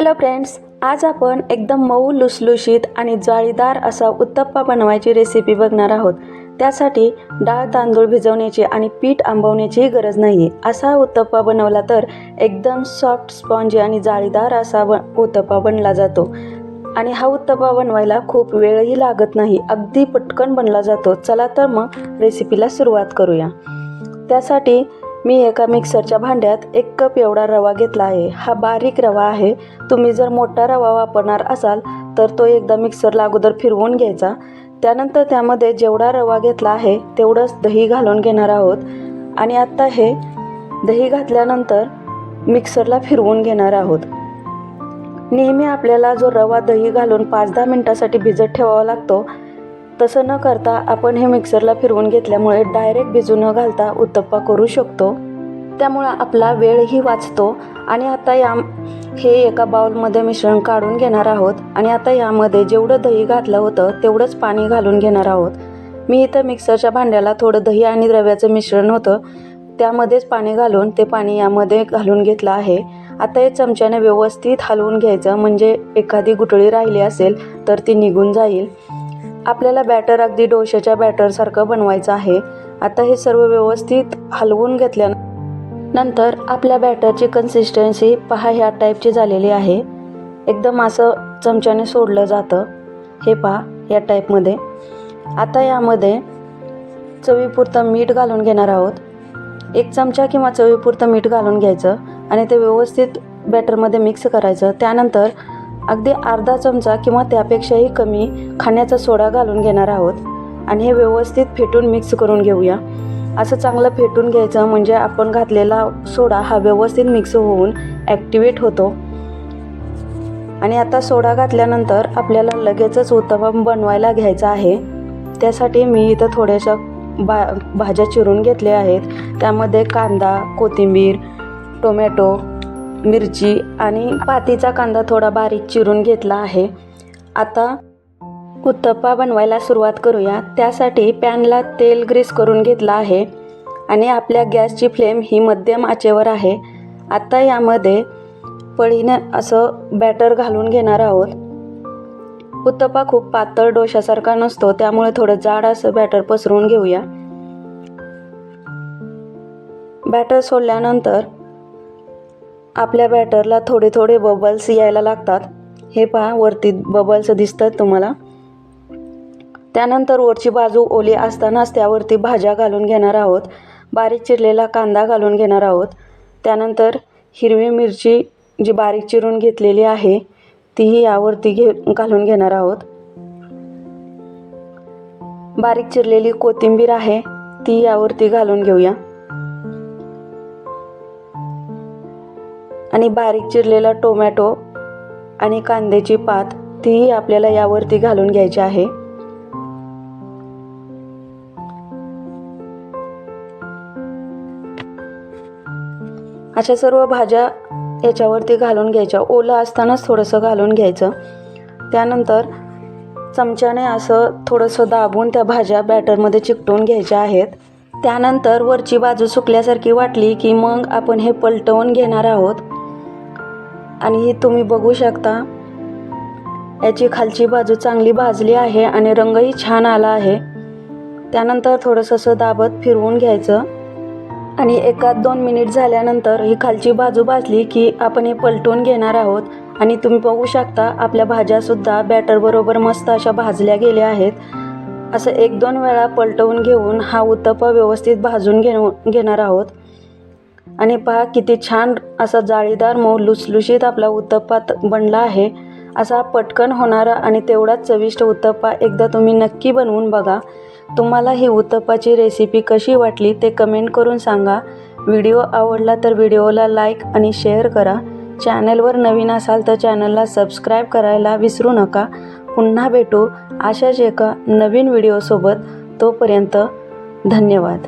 Hello friends, आज आपण एकदम मऊ लुसलुशीत आणि जाळीदार असा उत्तप्पा बनवायची रेसिपी बघणार आहोत। त्यासाठी डाळ तांदूळ भिजवण्याची आणि पीठ आंबवण्याची गरज नाही आहे। असा उत्तप्पा बनवला तर एकदम सॉफ्ट स्पॉन्जी आणि जाळीदार असा उत्तप्पा बनला जातो आणि हा उत्तप्पा बनवायला खूप वेळही लागत नाही, अगदी पटकन बनला जातो। चला तर मग रेसिपीला सुरुवात करूया। त्यासाठी मी एका मिक्सरच्या भांड्यात 1 कप एवढा रवा घेतला आहे। हा बारीक रवा आहे। तुम्ही जर मोठा रवा वापरणार असाल तर तो एकदा मिक्सरला अगोदर फिरवून घ्यायचा। त्यानंतर त्यामध्ये जेवढा रवा घेतला आहे तेवढंच दही घालून घेणार आहोत आणि आता हे दही घातल्यानंतर मिक्सरला फिरवून घेणार आहोत। नेहमी आपल्याला जो रवा दही घालून 5-10 मिनिटांसाठी भिजत ठेवावा लागतो, तसं न करता आपण हे मिक्सरला फिरवून घेतल्यामुळे डायरेक्ट भिजू न घालता उत्तप्पा करू शकतो। त्यामुळे आपला वेळही वाचतो। आणि आता हे एका बाउलमध्ये मिश्रण काढून घेणार आहोत आणि आता यामध्ये जेवढं दही घातलं होतं तेवढंच पाणी घालून घेणार आहोत। मी इथं मिक्सरच्या भांड्याला थोडं दही आणि रव्याचं मिश्रण होतं, त्यामध्येच पाणी घालून ते पाणी यामध्ये घालून घेतलं आहे। आता हे चमच्याने व्यवस्थित हलवून घ्यायचं, म्हणजे एखादी गुठळी राहिली असेल तर ती निघून जाईल। आपल्याला बॅटर अगदी डोश्याच्या बॅटरसारखं बनवायचं आहे। आता हे सर्व व्यवस्थित हलवून घेतल्यानंतर आपल्या बॅटरची कन्सिस्टन्सी पहा ह्या टाईपची झालेली आहे। एकदम असं चमच्याने सोडलं जातं, हे पहा या टाईपमध्ये। आता यामध्ये चवीपुरतं मीठ घालून घेणार आहोत। 1 चमचा किंवा चवीपुरतं मीठ घालून घ्यायचं आणि ते व्यवस्थित बॅटरमध्ये मिक्स करायचं। त्यानंतर अगदी अर्धा चमचा किंवा त्यापेक्षाही कमी खाण्याचा सोडा घालून घेणार आहोत आणि हे व्यवस्थित फेटून मिक्स करून घेऊया। असं चांगलं फेटून घ्यायचं, म्हणजे आपण घातलेला सोडा हा व्यवस्थित मिक्स होऊन ॲक्टिवेट होतो। आणि आता सोडा घातल्यानंतर आपल्याला लगेचच उत्तप्पा बनवायला घ्यायचा आहे। त्यासाठी मी इथं थोड्याशा भाज्या चिरून घेतल्या आहेत। त्यामध्ये कांदा, कोथिंबीर, टोमॅटो, मिरची आणि पातीचा कांदा थोडा बारीक चिरून घेतला आहे। आता उत्तप्पा बनवायला सुरुवात करूया। त्यासाठी पॅनला तेल ग्रीस करून घेतला आहे आणि आपल्या गॅसची फ्लेम ही मध्यम आचेवर आहे। आता यामध्ये पळीने असं बॅटर घालून घेणार आहोत। उत्तप्पा खूप पातळ डोशासारखा नसतो, त्यामुळे थोडं जाड असं बॅटर पसरवून घेऊया। बॅटर सोडल्यानंतर आपल्या बॅटरला थोडे थोडे बबल्स यायला लागतात। हे पहा वरती बबल्स दिसतात तुम्हाला। त्यानंतर वरची बाजू ओली असतानाच त्यावरती भाज्या घालून घेणार आहोत। बारीक चिरलेला कांदा घालून घेणार आहोत। त्यानंतर हिरवी मिरची जी बारीक चिरून घेतलेली आहे तीही यावरती घालून घेणार आहोत। बारीक चिरलेली कोथिंबीर आहे ती यावरती घालून घेऊया आणि बारीक चिरलेला टोमॅटो आणि कांद्याची पात तीही आपल्याला यावरती घालून घ्यायची आहे। अशा सर्व भाज्या याच्यावरती घालून घ्यायच्या, ओलं असतानाच थोडंसं घालून घ्यायचं। त्यानंतर चमच्याने असं थोडंसं दाबून त्या भाज्या बॅटरमध्ये चिकटवून घ्यायच्या आहेत। त्यानंतर वरची बाजू सुकल्यासारखी वाटली की मग आपण हे पलटवून घेणार आहोत आणि तुम्ही बघू शकता याची खालची बाजू चांगली भाजली आहे आणि रंगही छान आला आहे। त्यानंतर थोडंसं असं दाबत फिरवून घ्यायचं आणि 1-2 मिनिट झाल्यानंतर ही खालची बाजू भाजली की आपण हे पलटवून घेणार आहोत आणि तुम्ही बघू शकता आपल्या भाज्यासुद्धा बॅटरबरोबर मस्त अशा भाजल्या गेल्या आहेत। असं 1-2 वेळा पलटवून घेऊन हा उत्तप्पा व्यवस्थित भाजून घेणार आहोत आणि पहा किती छान असा जाळीदार मऊ लुसलुशीत आपला उत्तप्पा बनला आहे। असा पटकन होणारा आणि तेवढाच चविष्ट उत्तप्पा एकदा तुम्ही नक्की बनवून बघा। तुम्हाला ही उत्तप्पाची रेसिपी कशी वाटली ते कमेंट करून सांगा। व्हिडिओ आवडला तर व्हिडिओला लाईक आणि शेअर करा। चॅनलवर नवीन असाल तर चॅनलला सबस्क्राईब करायला विसरू नका। पुन्हा भेटू अशाच एका नवीन व्हिडिओसोबत। तोपर्यंत धन्यवाद।